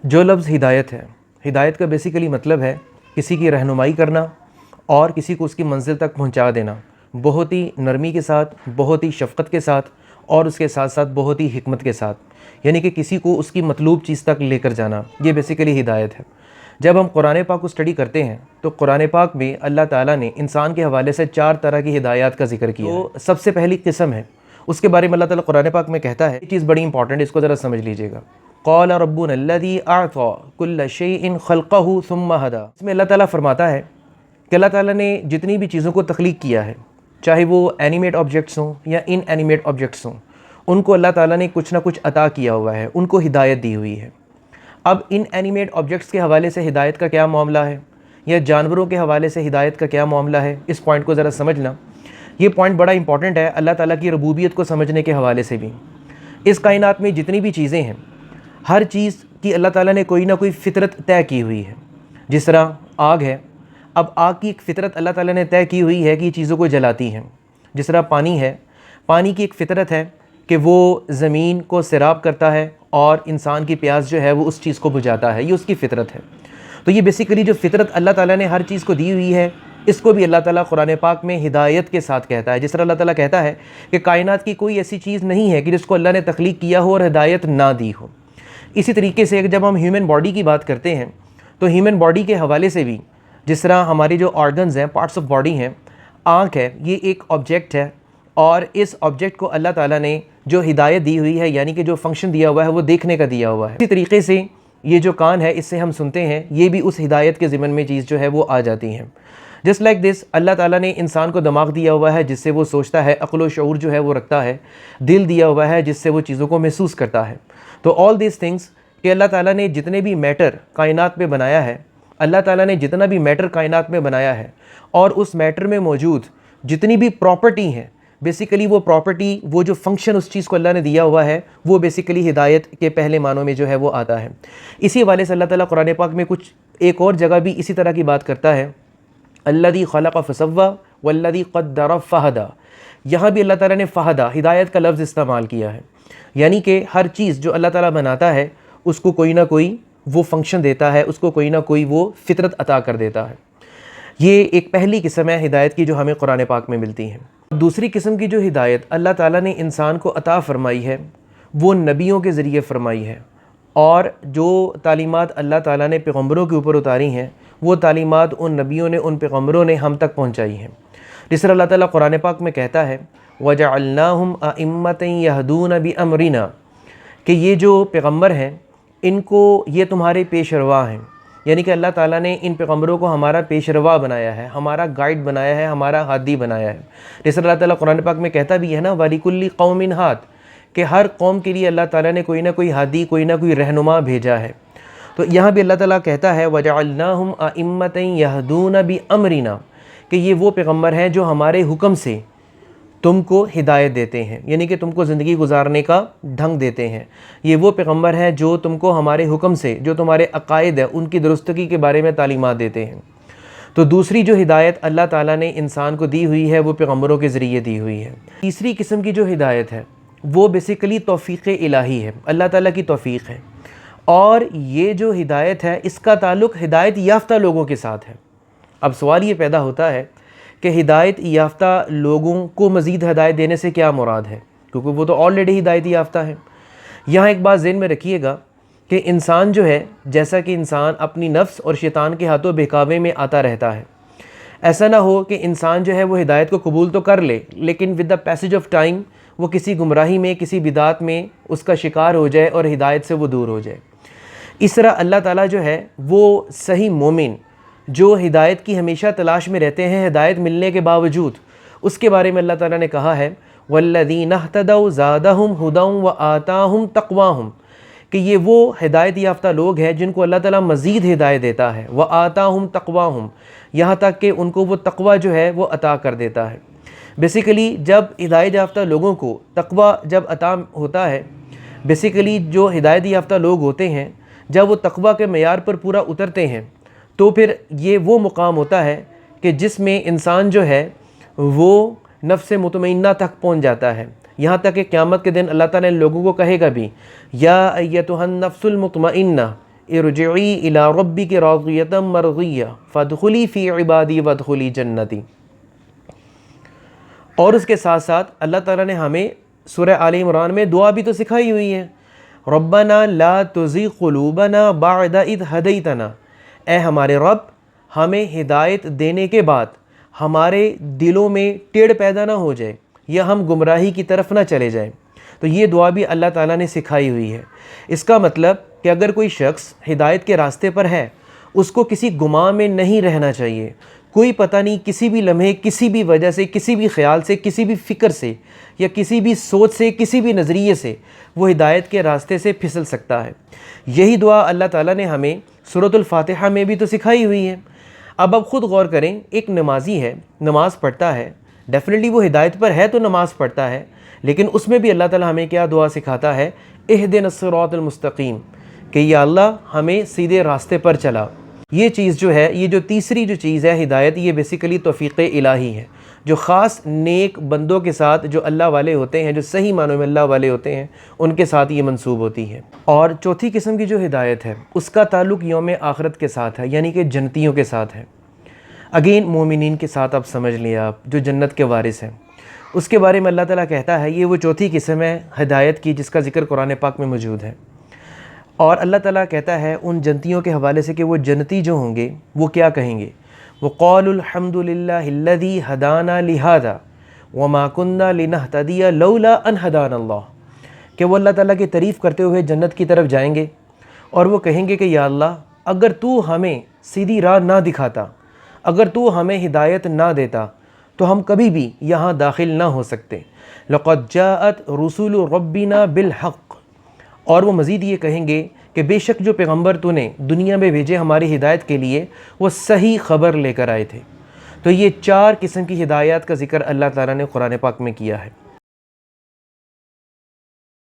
جو لفظ ہدایت ہے، ہدایت کا بیسیکلی مطلب ہے کسی کی رہنمائی کرنا اور کسی کو اس کی منزل تک پہنچا دینا، بہت ہی نرمی کے ساتھ، بہت ہی شفقت کے ساتھ، اور اس کے ساتھ ساتھ بہت ہی حکمت کے ساتھ، یعنی کہ کسی کو اس کی مطلوب چیز تک لے کر جانا، یہ بیسیکلی ہدایت ہے۔ جب ہم قرآن پاک کو اسٹڈی کرتے ہیں تو قرآن پاک میں اللہ تعالیٰ نے انسان کے حوالے سے 4 طرح کی ہدایات کا ذکر کیا ہے۔ تو سب سے پہلی قسم ہے، اس کے بارے میں اللہ تعالیٰ قرآن پاک میں کہتا ہے، یہ چیز بڑی امپورٹنٹ ہے، اس کو ذرا سمجھ لیجئے گا۔ قال ربنا الذی اعطى كل شیء خلقه ثم هدى، اس میں اللہ تعالیٰ فرماتا ہے کہ اللہ تعالیٰ نے جتنی بھی چیزوں کو تخلیق کیا ہے، چاہے وہ اینیمیٹ آبجیکٹس ہوں یا ان اینیمیٹ آبجیکٹس ہوں، ان کو اللہ تعالیٰ نے کچھ نہ کچھ عطا کیا ہوا ہے، ان کو ہدایت دی ہوئی ہے۔ اب ان اینیمیٹ آبجیکٹس کے حوالے سے ہدایت کا کیا معاملہ ہے، یا جانوروں کے حوالے سے ہدایت کا کیا معاملہ ہے، اس پوائنٹ کو ذرا سمجھنا۔ یہ پوائنٹ بڑا امپورٹنٹ ہے اللہ تعالیٰ کی ربوبیت کو سمجھنے کے حوالے سے بھی۔ اس کائنات میں جتنی بھی چیزیں ہیں، ہر چیز کی اللہ تعالیٰ نے کوئی نہ کوئی فطرت طے کی ہوئی ہے۔ جس طرح آگ ہے، اب آگ کی ایک فطرت اللہ تعالیٰ نے طے کی ہوئی ہے کہ یہ چیزوں کو جلاتی ہیں۔ جس طرح پانی ہے، پانی کی ایک فطرت ہے کہ وہ زمین کو سیراب کرتا ہے اور انسان کی پیاس جو ہے وہ اس چیز کو بجھاتا ہے، یہ اس کی فطرت ہے۔ تو یہ بیسیکلی جو فطرت اللہ تعالیٰ نے ہر چیز کو دی ہوئی ہے، اس کو بھی اللہ تعالیٰ قرآن پاک میں ہدایت کے ساتھ کہتا ہے۔ جس طرح اللہ تعالیٰ کہتا ہے کہ کائنات کی کوئی ایسی چیز نہیں ہے کہ جس کو اللہ نے تخلیق کیا ہو اور ہدایت نہ دی ہو۔ اسی طریقے سے جب ہم ہیومن باڈی کی بات کرتے ہیں تو ہیومن باڈی کے حوالے سے بھی، جس طرح ہماری جو آرگنز ہیں، پارٹس آف باڈی ہیں، آنکھ ہے، یہ ایک آبجیکٹ ہے، اور اس آبجیکٹ کو اللہ تعالیٰ نے جو ہدایت دی ہوئی ہے، یعنی کہ جو فنکشن دیا ہوا ہے وہ دیکھنے کا دیا ہوا ہے۔ اسی طریقے سے یہ جو کان ہے، اس سے ہم سنتے ہیں، یہ بھی اس ہدایت کے ضمن میں چیز جو ہے وہ آ جاتی ہیں۔ جسٹ لائک دس، اللہ تعالیٰ نے انسان کو دماغ دیا ہوا ہے جس سے وہ سوچتا ہے، عقل و شعور جو ہے وہ رکھتا ہے، دل دیا ہوا ہے جس سے وہ چیزوں کو محسوس کرتا ہے۔ تو آل دیز تھنگس کہ اللہ تعالیٰ نے جتنے بھی میٹر کائنات میں بنایا ہے، اللہ تعالیٰ نے جتنا بھی میٹر کائنات میں بنایا ہے، اور اس میٹر میں موجود جتنی بھی پراپرٹی ہیں، بیسیکلی وہ پراپرٹی، وہ جو فنکشن اس چیز کو اللہ نے دیا ہوا ہے، وہ بیسیکلی ہدایت کے پہلے معنوں میں جو ہے وہ آتا ہے۔ اسی حوالے سے اللہ تعالیٰ قرآن پاک میں کچھ ایک اور جگہ بھی اسی طرح کی بات کرتا ہے، الذی خلق فسوی والذی قدر فہدی۔ یہاں بھی اللہ تعالیٰ نے فہدی، ہدایت کا لفظ استعمال کیا ہے، یعنی کہ ہر چیز جو اللہ تعالیٰ بناتا ہے اس کو کوئی نہ کوئی وہ فنکشن دیتا ہے، اس کو کوئی نہ کوئی وہ فطرت عطا کر دیتا ہے۔ یہ ایک پہلی قسم ہے ہدایت کی جو ہمیں قرآن پاک میں ملتی ہے۔ دوسری قسم کی جو ہدایت اللہ تعالیٰ نے انسان کو عطا فرمائی ہے، وہ نبیوں کے ذریعے فرمائی ہے، اور جو تعلیمات اللہ تعالیٰ نے پیغمبروں کے اوپر اتاری ہیں، وہ تعلیمات ان نبیوں نے، ان پیغمبروں نے ہم تک پہنچائی ہیں۔ جس طرح اللہ تعالیٰ قرآن پاک میں کہتا ہے، وَجَعَلْنَاهُمْ أَئِمَّةً يَهْدُونَ بِأَمْرِنَا، کہ یہ جو پیغمبر ہیں ان کو، یہ تمہارے پیش روا ہیں، یعنی کہ اللہ تعالیٰ نے ان پیغمبروں کو ہمارا پیش روا بنایا ہے، ہمارا گائیڈ بنایا ہے، ہمارا ہادی بنایا ہے۔ جس طرح اللہ تعالیٰ قرآن پاک میں کہتا بھی ہے نا، وَلِكُلِّ قَوْمٍ ہاد، کہ ہر قوم کے لیے اللہ تعالیٰ نے کوئی نہ کوئی ہادی، کوئی نہ کوئی رہنما بھیجا ہے۔ تو یہاں بھی اللہ تعالیٰ کہتا ہے وَجَعَلْنَاهُمْ أَئِمَّةً يَهْدُونَ بِأَمْرِنَا، کہ یہ وہ پیغمبر ہیں جو ہمارے حکم سے تم کو ہدایت دیتے ہیں، یعنی کہ تم کو زندگی گزارنے کا ڈھنگ دیتے ہیں۔ یہ وہ پیغمبر ہیں جو تم کو ہمارے حکم سے، جو تمہارے عقائد ہیں ان کی درستگی کے بارے میں تعلیمات دیتے ہیں۔ تو دوسری جو ہدایت اللہ تعالیٰ نے انسان کو دی ہوئی ہے وہ پیغمبروں کے ذریعے دی ہوئی ہے۔ تیسری قسم کی جو ہدایت ہے وہ بیسیکلی توفیق الہی ہے، اللہ تعالیٰ کی توفیق ہے، اور یہ جو ہدایت ہے اس کا تعلق ہدایت یافتہ لوگوں کے ساتھ ہے۔ اب سوال یہ پیدا ہوتا ہے کہ ہدایت یافتہ لوگوں کو مزید ہدایت دینے سے کیا مراد ہے، کیونکہ وہ تو آلریڈی ہدایت یافتہ ہے۔ یہاں ایک بات ذہن میں رکھیے گا کہ انسان جو ہے، جیسا کہ انسان اپنی نفس اور شیطان کے ہاتھوں بہکاوے میں آتا رہتا ہے، ایسا نہ ہو کہ انسان جو ہے وہ ہدایت کو قبول تو کر لے، لیکن with the passage of time وہ کسی گمراہی میں، کسی بدعت میں اس کا شکار ہو جائے اور ہدایت سے وہ دور ہو جائے۔ اس طرح اللہ تعالیٰ جو ہے وہ صحیح مومن جو ہدایت کی ہمیشہ تلاش میں رہتے ہیں، ہدایت ملنے کے باوجود، اس کے بارے میں اللہ تعالیٰ نے کہا ہے وَالَّذِينَ اهْتَدَوْا زَادَهُمْ هُدًى وَآتَاهُمْ تَقْوَاهُمْ، کہ یہ وہ ہدایت یافتہ لوگ ہیں جن کو اللہ تعالیٰ مزید ہدایت دیتا ہے، وَآتَاهُمْ تَقْوَاهُمْ، یہاں تک کہ ان کو وہ تقوی جو ہے وہ عطا کر دیتا ہے۔ بیسیکلی جب ہدایت یافتہ لوگوں کو تقوی جب عطا ہوتا ہے، بیسیکلی جو ہدایت یافتہ لوگ ہوتے ہیں جب وہ تقوی کے معیار پر پورا اترتے ہیں، تو پھر یہ وہ مقام ہوتا ہے کہ جس میں انسان جو ہے وہ نفس مطمئنہ تک پہنچ جاتا ہے، یہاں تک کہ قیامت کے دن اللہ تعالیٰ نے لوگوں کو کہے گا بھی، یا ایتھا النفس المطمئنہ ارجعی الی ربک راضیۃ مرضیہ فادخلی فی عبادی وادخلی جنتی۔ اور اس کے ساتھ ساتھ اللہ تعالیٰ نے ہمیں سورہ آل عمران میں دعا بھی تو سکھائی ہوئی ہے، ربنا لا تزغ قلوبنا بعد اذ ہدیتنا، اے ہمارے رب ہمیں ہدایت دینے کے بعد ہمارے دلوں میں ٹیڑھ پیدا نہ ہو جائے یا ہم گمراہی کی طرف نہ چلے جائیں۔ تو یہ دعا بھی اللہ تعالیٰ نے سکھائی ہوئی ہے۔ اس کا مطلب کہ اگر کوئی شخص ہدایت کے راستے پر ہے، اس کو کسی گماں میں نہیں رہنا چاہیے، کوئی پتہ نہیں کسی بھی لمحے، کسی بھی وجہ سے، کسی بھی خیال سے، کسی بھی فکر سے یا کسی بھی سوچ سے، کسی بھی نظریے سے وہ ہدایت کے راستے سے پھسل سکتا ہے۔ یہی دعا اللہ تعالیٰ نے ہمیں سورۃ الفاتحہ میں بھی تو سکھائی ہوئی ہے۔ اب آپ خود غور کریں، ایک نمازی ہے، نماز پڑھتا ہے، ڈیفینیٹلی وہ ہدایت پر ہے تو نماز پڑھتا ہے، لیکن اس میں بھی اللہ تعالیٰ ہمیں کیا دعا سکھاتا ہے؟ اہدنا الصراط المستقیم، کہ یا اللہ ہمیں سیدھے راستے پر چلا۔ یہ چیز جو ہے، یہ جو تیسری جو چیز ہے ہدایت، یہ بیسیکلی توفیق الہی ہے، جو خاص نیک بندوں کے ساتھ، جو اللہ والے ہوتے ہیں، جو صحیح معنوں میں اللہ والے ہوتے ہیں، ان کے ساتھ یہ منسوب ہوتی ہے۔ اور چوتھی قسم کی جو ہدایت ہے اس کا تعلق یوم آخرت کے ساتھ ہے، یعنی کہ جنتیوں کے ساتھ ہے۔ اگین مومنین کے ساتھ آپ سمجھ لیں، آپ جو جنت کے وارث ہیں، اس کے بارے میں اللہ تعالیٰ کہتا ہے یہ وہ چوتھی قسم ہے ہدایت کی جس کا ذکر قرآن پاک میں موجود ہے۔ اور اللہ تعالیٰ کہتا ہے ان جنتیوں کے حوالے سے کہ وہ جنتی جو ہوں گے وہ کیا کہیں گے؟ وَقَالُوا الْحَمْدُ لِلَّهِ الَّذِي هَدَانَا لِهَذَا وَمَا كُنَّا لِنَهْتَدِيَ لَوْلَا أَنْ هَدَانَا اللَّهُ، کہ وہ اللہ تعالیٰ کی تعریف کرتے ہوئے جنت کی طرف جائیں گے اور وہ کہیں گے کہ یا اللہ اگر تو ہمیں سیدھی راہ نہ دکھاتا، اگر تو ہمیں ہدایت نہ دیتا تو ہم کبھی بھی یہاں داخل نہ ہو سکتے۔ لَقَدْ جَاءَتْ رُسُلُ رَبِّنَا بِالْحَقِّ، اور وہ مزید یہ کہیں گے کہ بے شک جو پیغمبر تو نے دنیا میں بھیجے ہماری ہدایت کے لیے وہ صحیح خبر لے کر آئے تھے۔ تو یہ چار قسم کی ہدایات کا ذکر اللہ تعالیٰ نے قرآن پاک میں کیا ہے۔